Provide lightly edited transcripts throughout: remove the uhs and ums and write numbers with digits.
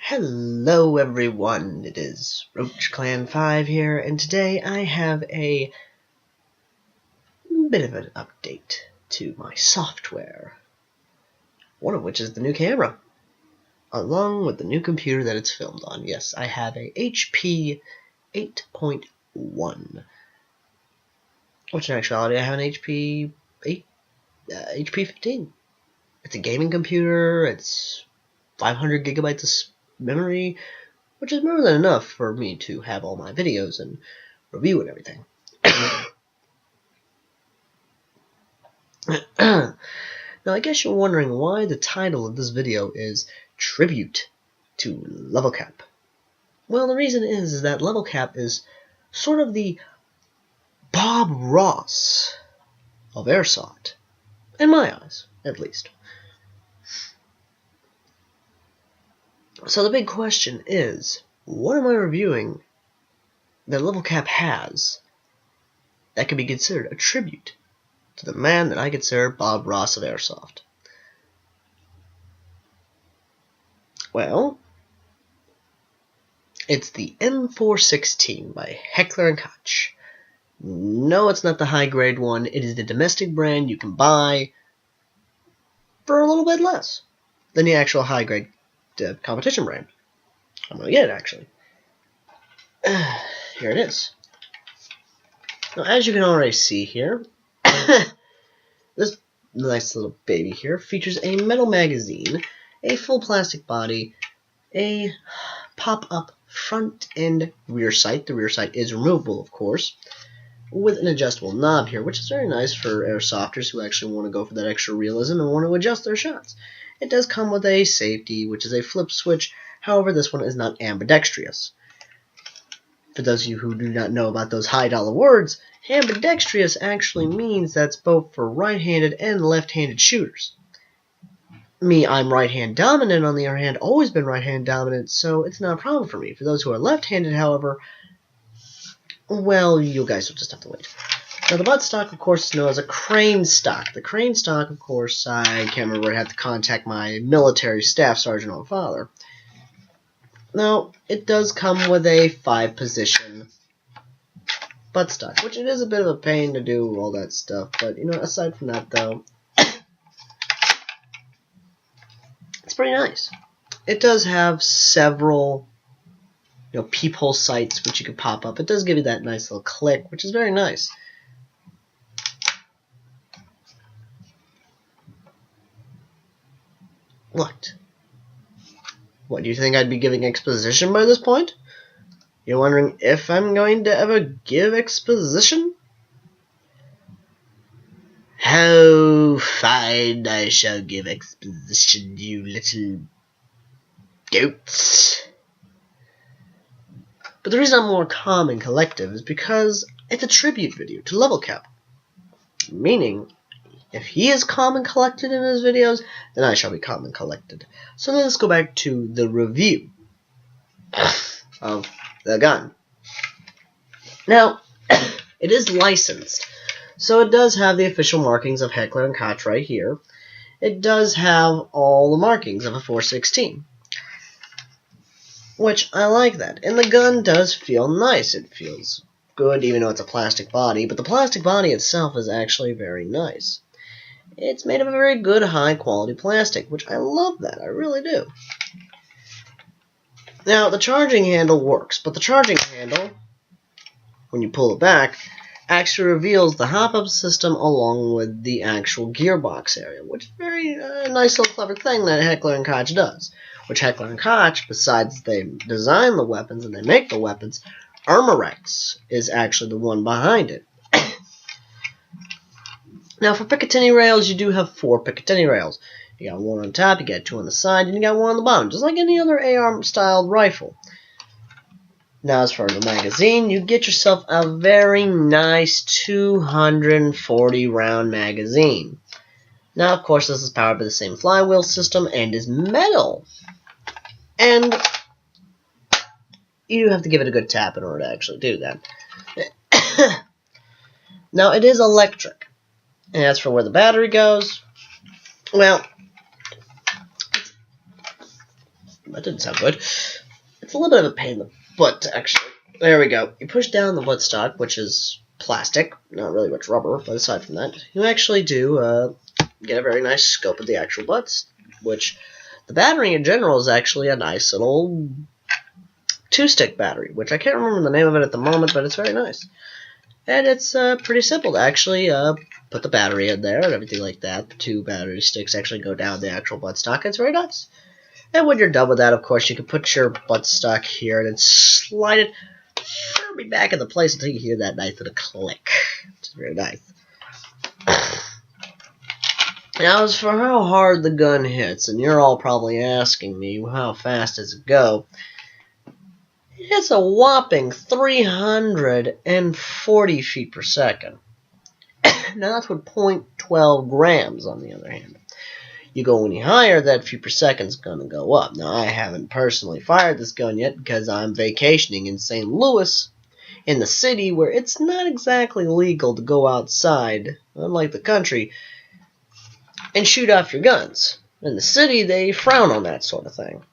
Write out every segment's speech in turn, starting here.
Hello everyone, it is Roach Clan 5 here, and today I have a bit of an update to my software. One of which is the new camera, along with the new computer that it's filmed on. Yes, I have a HP 8.1, which in actuality I have an HP 15. It's a gaming computer, it's 500 gigabytes of memory, which is more than enough for me to have all my videos and review and everything. Now, I guess you're wondering why the title of this video is Tribute to Levelcap. Well, the reason is that Levelcap is sort of the Bob Ross of Airsoft, in my eyes, at least. So the big question is, what am I reviewing that Levelcap has that could be considered a tribute to the man that I consider Bob Ross of Airsoft? Well, it's the M416 by Heckler & Koch. No, it's not the high-grade one. It is the domestic brand you can buy for a little bit less than the actual high-grade competition brand. I'm going to get it, actually. Here it is. Now, as you can already see here, this nice little baby here features a metal magazine, a full plastic body, a pop-up front and rear sight. The rear sight is removable, of course, with an adjustable knob here, which is very nice for airsofters who actually want to go for that extra realism and want to adjust their shots. It does come with a safety, which is a flip switch. However, this one is not ambidextrous. For those of you who do not know about those high-dollar words, ambidextrous actually means that's both for right-handed and left-handed shooters. Me, I'm right-hand dominant, on the other hand, always been right-hand dominant, so it's not a problem for me. For those who are left-handed, however, well, you guys will just have to wait. Now, the buttstock, of course, is known as a crane stock. The crane stock, of course, I can't remember. I had to contact my military staff sergeant or father. Now, it does come with a 5-position buttstock, which it is a bit of a pain to do all that stuff. But, you know, aside from that, though, it's pretty nice. It does have several, peephole sights which you can pop up. It does give you that nice little click, which is very nice. What? What, do you think I'd be giving exposition by this point? You're wondering if I'm going to ever give exposition? How fine I shall give exposition, you little goats. But the reason I'm more calm and collective is because it's a tribute video to Levelcap. Meaning, if he is calm and collected in his videos, then I shall be calm and collected. So let's go back to the review of the gun. Now, it is licensed, so it does have the official markings of Heckler & Koch right here. It does have all the markings of a 416, which I like that. And the gun does feel nice. It feels good, even though it's a plastic body, but the plastic body itself is actually very nice. It's made of a very good, high-quality plastic, which I love that. I really do. Now, the charging handle works, but the charging handle, when you pull it back, actually reveals the hop-up system along with the actual gearbox area, which is a very nice little clever thing that Heckler & Koch does. Which Heckler & Koch, besides they design the weapons and they make the weapons, Armorex is actually the one behind it. Now, for Picatinny rails, you do have 4 Picatinny rails. You got 1 on top, you got 2 on the side, and you got 1 on the bottom, just like any other AR-styled rifle. Now, as for the magazine, you get yourself a very nice 240-round magazine. Now, of course, this is powered by the same flywheel system and is metal. And you have to give it a good tap in order to actually do that. Now, it is electric. And as for where the battery goes, well, That didn't sound good. It's a little bit of a pain in the butt, actually. There we go. You push down the buttstock, which is plastic, not really much rubber, but aside from that, you actually do get a very nice scope of the actual butts, which the battery in general is actually a nice little 2-stick battery, which I can't remember the name of it at the moment, but it's very nice. And it's pretty simple to actually put the battery in there and everything like that. The 2 battery sticks actually go down the actual buttstock. It's very nice. And when you're done with that, of course, you can put your buttstock here and then slide it firmly back into place until you hear that nice little click. Which is very nice. Now, as for how hard the gun hits, and you're all probably asking me, how fast does it go? It's a whopping 340 feet per second. Now that's with 0.12 grams on the other hand. You go any higher, that feet per second is going to go up. Now I haven't personally fired this gun yet because I'm vacationing in St. Louis, in the city where it's not exactly legal to go outside, unlike the country, and shoot off your guns. In the city, they frown on that sort of thing.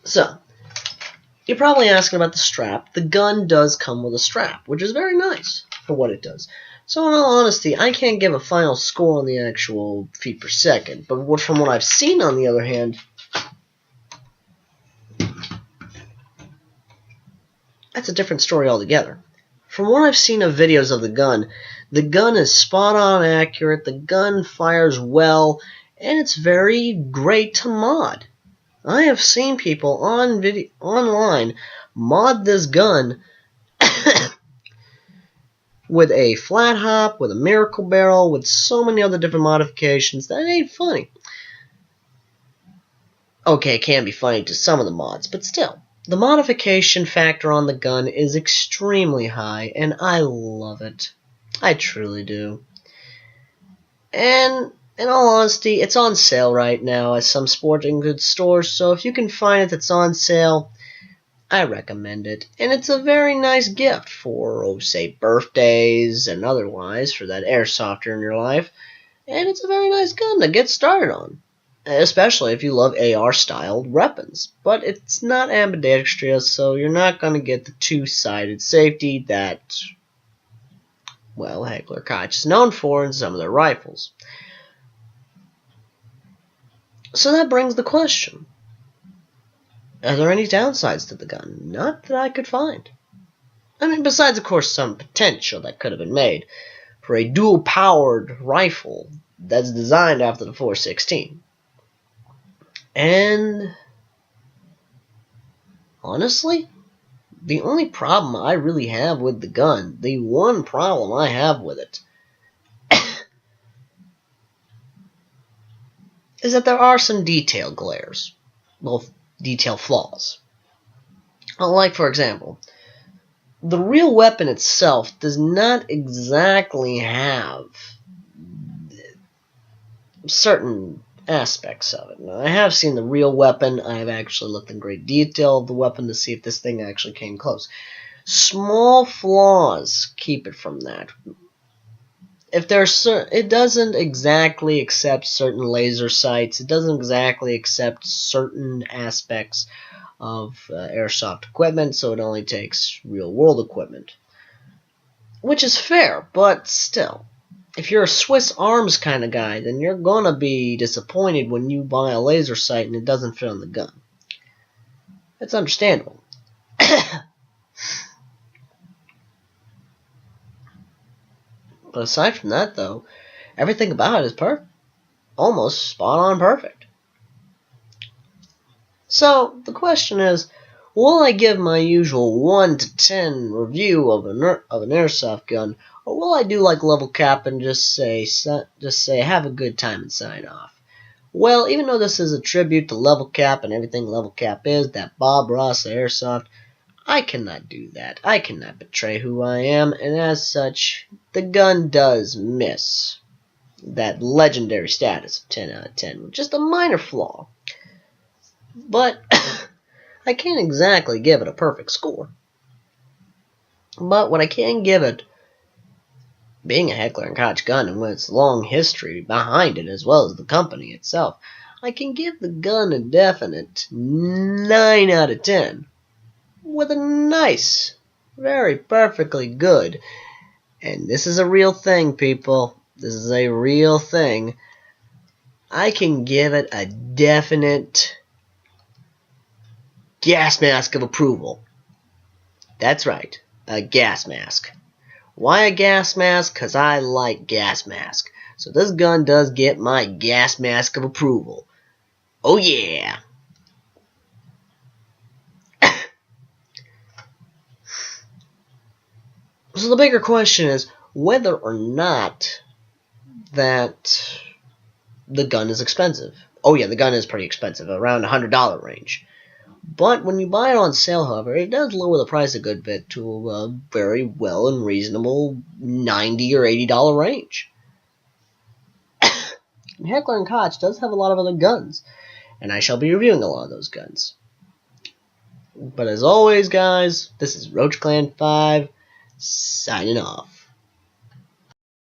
So, you're probably asking about the strap. The gun does come with a strap, which is very nice for what it does. So in all honesty, I can't give a final score on the actual feet per second, but from what I've seen on the other hand, that's a different story altogether. From what I've seen of videos of the gun is spot on accurate, the gun fires well, and it's very great to mod. I have seen people online mod this gun with a flat hop, with a miracle barrel, with so many other different modifications that it ain't funny. Okay, it can be funny to some of the mods, but still. The modification factor on the gun is extremely high, and I love it. I truly do. And in all honesty, it's on sale right now at some sporting goods stores, so if you can find it that's on sale, I recommend it. And it's a very nice gift for, say, birthdays and otherwise for that airsofter in your life. And it's a very nice gun to get started on, especially if you love AR-styled weapons. But it's not ambidextrous, so you're not going to get the 2-sided safety that, well, Heckler Koch is known for in some of their rifles. So that brings the question. Are there any downsides to the gun? Not that I could find. I mean, besides, of course, some potential that could have been made for a dual-powered rifle that's designed after the 416. And honestly, the only problem I really have with the gun, the one problem I have with it, is that there are some detail glares. Well, detail flaws. Like, for example, the real weapon itself does not exactly have certain aspects of it. Now, I have seen the real weapon. I have actually looked in great detail of the weapon to see if this thing actually came close. Small flaws keep it from that. If there's, it doesn't exactly accept certain laser sights. It doesn't exactly accept certain aspects of airsoft equipment, so it only takes real-world equipment. Which is fair, but still. If you're a Swiss Arms kind of guy, then you're going to be disappointed when you buy a laser sight and it doesn't fit on the gun. That's understandable. But aside from that, though, everything about it is perfect. Almost spot-on perfect. So, the question is, will I give my usual 1 to 10 review of an airsoft gun, or will I do like Levelcap and just say have a good time and sign off? Well, even though this is a tribute to Levelcap and everything Levelcap is, that Bob Ross of Airsoft, I cannot do that. I cannot betray who I am, and as such, the gun does miss that legendary status of 10 out of 10, with just a minor flaw. But I can't exactly give it a perfect score. But what I can give it Being a Heckler & Koch gun and with its long history behind it as well as the company itself, I can give the gun a definite 9 out of 10. With a nice, very perfectly good, and this is a real thing, people, this is a real thing, I can give it a definite gas mask of approval. That's right, a gas mask. Why a gas mask? Because I like gas mask. So this gun does get my gas mask of approval. Oh yeah! So the bigger question is whether or not that the gun is expensive. Oh yeah, the gun is pretty expensive, around $100 range. But when you buy it on sale, however, it does lower the price a good bit to a very well and reasonable $90 or $80 range. And Heckler & Koch does have a lot of other guns, and I shall be reviewing a lot of those guns. But as always, guys, this is Roach Clan 5, signing off.